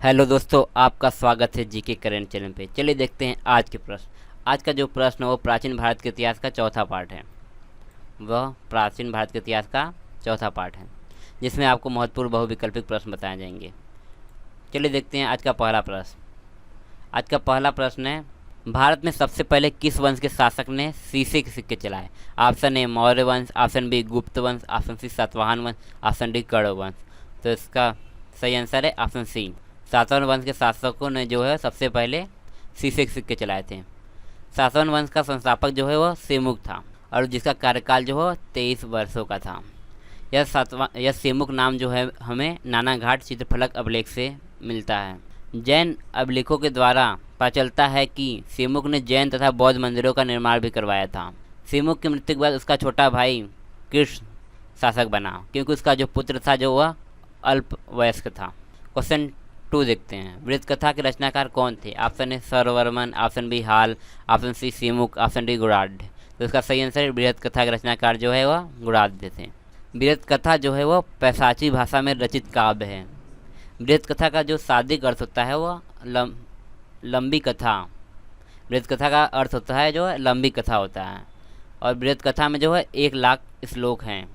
Hello दोस्तों, आपका स्वागत है जीके करेंट चैनल पे। चलिए देखते हैं आज के प्रश्न। आज का जो प्रश्न है वो प्राचीन भारत के इतिहास का चौथा पार्ट है। वह प्राचीन भारत के इतिहास का चौथा पार्ट है जिसमें आपको महत्वपूर्ण बहुविकल्पिक प्रश्न बताए जाएंगे। चलिए देखते हैं आज का पहला प्रश्न। आज का पहला प्रश्न है, भारत में सबसे पहले किस वंश के शासक ने शीशे के सिक्के चलाए? ऑप्शन ए मौर्य वंश, ऑप्शन बी गुप्त वंश, ऑप्शन सी सातवाहन वंश, ऑप्शन डी कण्व वंश। तो इसका सही आंसर है ऑप्शन सी। सातवाहन वंश के शासकों ने जो है सबसे पहले शीशे के सिक्के चलाए थे। सातवाहन वंश का संस्थापक जो है वह सेमुक था और जिसका कार्यकाल जो है 23 वर्षों का था। यह सेमुक नाम जो है हमें नाना घाट चित्रफलक अभिलेख से मिलता है। जैन अभिलेखों के द्वारा पता चलता है कि सेमुक ने जैन तथा बौद्ध मंदिरों का निर्माण भी करवाया था। सेमुक की मृत्यु के बाद उसका छोटा भाई कृष्ण शासक बना क्योंकि उसका जो पुत्र था जो वह अल्प वयस्क था। क्वेश्चन 2 देखते हैं, बृहद कथा के रचनाकार कौन थे? Option A Sarvavarman, option B Hala, option C Simuk, option D Gunadhya. तो इसका सही आंसर बृहद कथा के रचनाकार जो है वह गुणाढ्य थे। बृहद कथा जो है वह पैशाची भाषा में रचित काव्य है। बृहद कथा का जो शाब्दिक अर्थ होता है वह लंबी कथा। बृहद कथा का अर्थ होता है जो है लंबी कथा होता है और बृहद कथा में जो है 1,00,000 श्लोक हैं।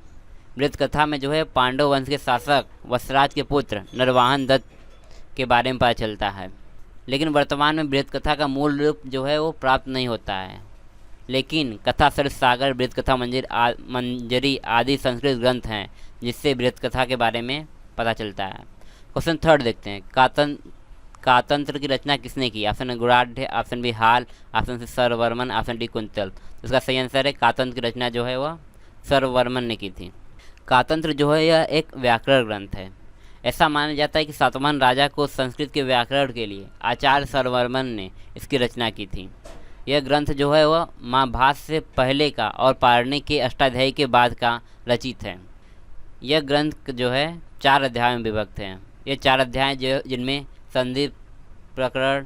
बृहद कथा में जो है पांडव वंश के शासक वत्सराज के पुत्र नरवाहन दत्त के बारे में पता चलता है, लेकिन वर्तमान में बृहद कथा का मूल रूप जो है वो प्राप्त नहीं होता है। लेकिन कथा सरित सागर, बृहद कथा मंजरी आदि संस्कृत ग्रंथ हैं जिससे बृहद कथा के बारे में पता चलता है। क्वेश्चन 3 देखते हैं, कातंत्र की रचना किसने की? Option Gunadhya, option B Hala, option C Sarvavarman, option D Kuntala. तो इसका सही आंसर है कातंत्र की रचना जो है वह सर्ववर्मन ने की थी। कातंत्र जो है यह एक व्याकरण ग्रंथ है। ऐसा माना जाता है कि सातवाहन राजा को संस्कृत के व्याकरण के लिए आचार्य सर्ववर्मन ने इसकी रचना की थी। यह ग्रंथ जो है वह महाभाष्य से पहले का और पाणिनि के अष्टाध्यायी के बाद का रचित है। यह ग्रंथ जो है 4 अध्यायों में विभक्त है। ये 4 अध्याय जो जिनमें संधि प्रकरण,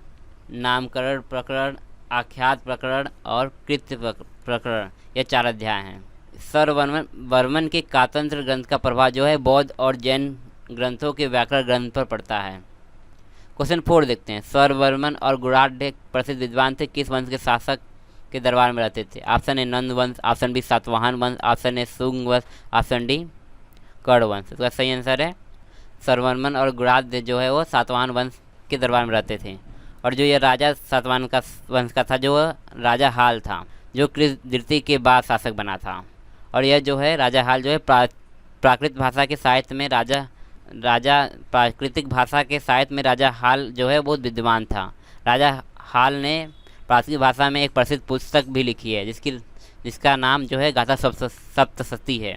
नामकरण प्रकरण, आख्यात प्रकरण और कृत्य प्रकरण, ये 4 अध्याय हैं। सर्ववर्मन के कातंत्र ग्रंथ का प्रभाव जो है बौद्ध और जैन ग्रंथों के व्याकरण ग्रंथ पर पड़ता है। क्वेश्चन 4 देखते हैं, सर्ववर्मन और गुणाढ्य प्रसिद्ध विद्वान थे, किस वंश के शासक के दरबार में रहते थे? ऑप्शन ए नंद वंश, ऑप्शन बी सातवाहन वंश, ऑप्शन ए शुंग वंश, ऑप्शन डी कण्व वंश। इसका सही आंसर है सर्ववर्मन और गुणाढ्य जो है वो सातवाहन वंश के दरबार में रहते थे। और जो यह राजा सातवाहन का वंश का था जो राजा हाल था जो कृष्ण द्वितीय के बाद शासक बना था। और यह जो है राजा हाल जो है प्राकृत भाषा के साहित्य में प्राकृतिक भाषा के साहित्य में राजा हाल जो है बहुत विद्वान था। राजा हाल ने प्राकृतिक भाषा में एक प्रसिद्ध पुस्तक भी लिखी है जिसका नाम जो है गाथा सप्तशती है।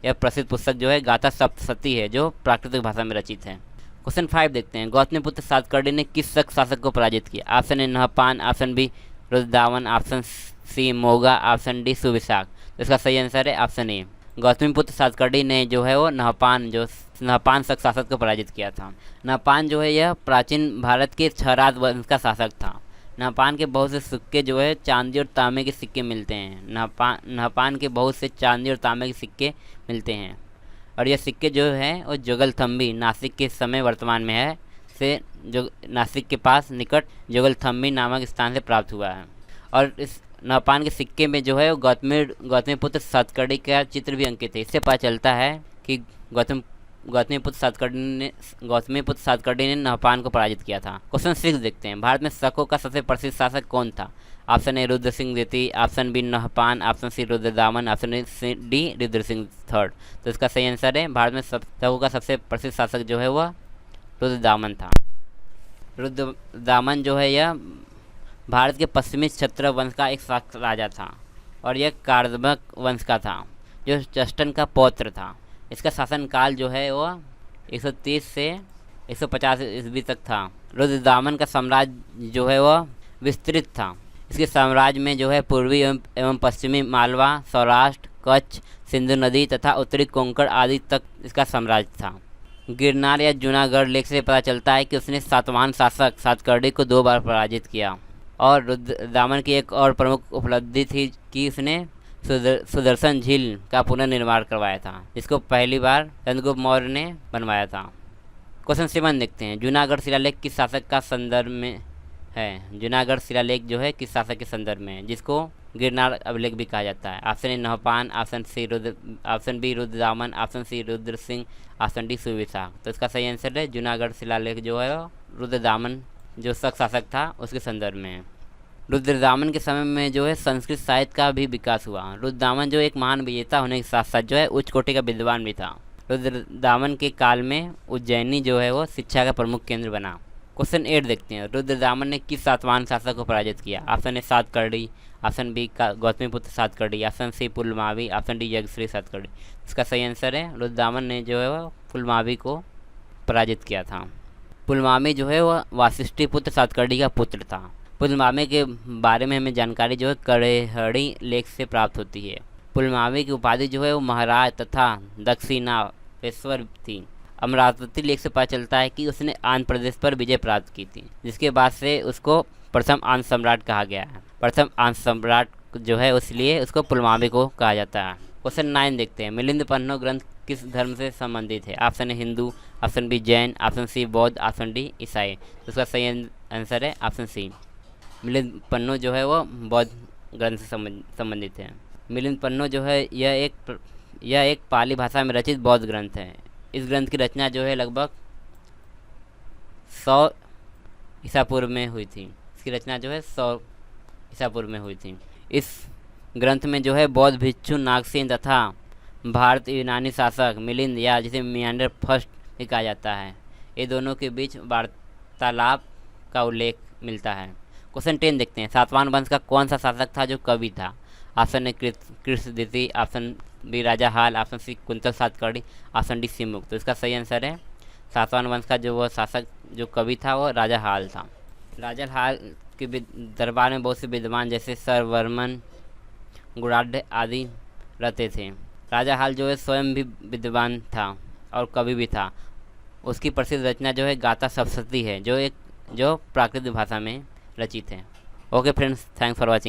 यह प्रसिद्ध पुस्तक जो है गाथा सप्तशती है जो प्राकृतिक भाषा में रचित है। क्वेश्चन 5 देखते हैं, गौतमीपुत्र सातकर्णी ने किस शासक को पराजित किया? Option A Nahapana, option B Rudradaman, option C Moga, option D Suvishakha. तो इसका सही आंसर है ऑप्शन ए। गौतमीपुत्र सातकर्णी ने जो है वो नहपान शासक को पराजित किया था। नहपान जो है यह प्राचीन भारत के क्षरात वंश का शासक था। नहपान के बहुत से सिक्के जो है चांदी और तांबे के सिक्के मिलते हैं। नहपान के बहुत से चांदी और तांबे के सिक्के मिलते हैं और यह सिक्के जो है वो जोगलथम्बी नासिक के समय वर्तमान में है से जो नासिक के पास निकट जोगलथम्बी नामक स्थान से प्राप्त हुआ है। और इस नहपान के सिक्के में जो है वो गौतमीपुत्र सातकर्णी का चित्र भी अंकित है। इससे पता चलता है कि गौतमीपुत्र सातकर्णी ने नहपान को पराजित किया था। क्वेश्चन 6 देखते हैं, भारत में शकों का सबसे प्रसिद्ध शासक कौन था? ऑप्शन ए रुद्र सिंह द्वितीय, option B Nahapana, option C Rudradaman, option D Rudra Singh third. तो इसका सही आंसर है भारत में शकों का सबसे प्रसिद्ध शासक जो है वह रुद्रदामन था। रुद्रदामन जो है यह भारत के पश्चिमी क्षत्र वंश का एक राजा था और यह कार्दमक वंश का था जो चष्टन का पौत्र था। इसका शासनकाल जो है वह 130 से 150 ईस्वी तक था। रुद्रदामन का साम्राज्य जो है वह विस्तृत था। इसके साम्राज्य में जो है पूर्वी एवं पश्चिमी मालवा, सौराष्ट्र, कच्छ, सिंधु नदी तथा उत्तरी कोंकण आदि तक इसका साम्राज्य था। गिरनार या जूनागढ़ लेख से पता चलता है कि उसने सातवाहन शासक सातकर्णी को 2 बार पराजित किया। और रुद्रदामन की एक और प्रमुख उपलब्धि थी कि उसने सुदर्शन झील का पुनर्निर्माण करवाया था जिसको पहली बार चंद्रगुप्त मौर्य ने बनवाया था। क्वेश्चन 7 देखते हैं, जूनागढ़ शिलालेख किस शासक का संदर्भ में है। जूनागढ़ शिलालेख जो है किस शासक के संदर्भ में है, जिसको गिरनार अभिलेख भी कहा जाता है। Option A Nahapana, option B Rudradaman, option C Rudra Singh, option D Suvishakha. तो इसका सही आंसर है जूनागढ़ शिलालेख जो है रुद्रदामन जो शक शासक था उसके संदर्भ में है। रुद्रदामन के समय में जो है संस्कृत साहित्य का भी विकास हुआ। रुद्रदामन जो एक महान विजेता होने के साथ साथ जो है उच्च कोटि का विद्वान भी था। रुद्रदामन के काल में उज्जैनी जो है वो शिक्षा का प्रमुख केंद्र बना। क्वेश्चन 8 देखते हैं, रुद्रदामन ने किस सातवाहन शासक को पराजित किया। Option A Satakarni, option B का Gautamiputra Satakarni, option C Pulumavi, option D Yajnashri Satakarni. इसका सही आंसर है रुद्रदामन ने जो है वो पुलमावी को पराजित किया था। पुलमावी जो है वह वासिष्ठी पुत्र सातकर्णी का पुत्र था। पुलमावी के बारे में हमें जानकारी जो है कड़ेहड़ी लेख से प्राप्त होती है। पुलमावी की उपाधि जो है वो महाराज तथा दक्षिणापेश्वर थी। अमरावती लेख से पता चलता है कि उसने आंध्र प्रदेश पर विजय प्राप्त की थी, जिसके बाद से उसको प्रथम आंध्र सम्राट कहा गया है। प्रथम आंध्र सम्राट जो है इसलिए उसको पुलमावी को कहा जाता है। क्वेश्चन 9 देखते हैं, मिलिंद पन्नो ग्रंथ किस धर्म से संबंधित है। Option A Hindu, option B Jain, option C बौद्ध, ऑप्शन डी ईसाई। तो उसका सही आंसर है ऑप्शन सी। मिलिंद पन्नो जो है वो बौद्ध ग्रंथ से संबंधित है। मिलिंद पन्नो जो है यह एक पाली भाषा में रचित बौद्ध ग्रंथ है। इस ग्रंथ की रचना जो है लगभग 100 ईसा पूर्व में हुई थी। इसकी रचना जो है 100 ईसा पूर्व में हुई थी। इस ग्रंथ में जो है बौद्ध भिक्षु नागसेन तथा भारत यूनानी शासक मिलिंद या जिसे मियांडर फर्स्ट भी कहा जाता है, ये दोनों के बीच वार्तालाप का उल्लेख मिलता है। क्वेश्चन 10 देखते हैं, सातवाहन वंश का कौन सा शासक था जो कवि था। Option A Krishnaditi, option B राजा Hala, option C Kuntala Satakarni, option D Simuka. तो इसका सही आंसर है सातवाहन वंश का जो वह शासक जो कवि था वो राजा हाल था। राजा हाल के दरबार में बहुत से विद्वान जैसे सरवर्मन, गुणाढ़ आदि रहते थे। राजा हाल जो है स्वयं भी विद्वान था और कवि भी था। उसकी प्रसिद्ध रचना जो है गाथा सप्तशती है, जो प्राकृत भाषा में रचित है। Okay friends, thanks for watching.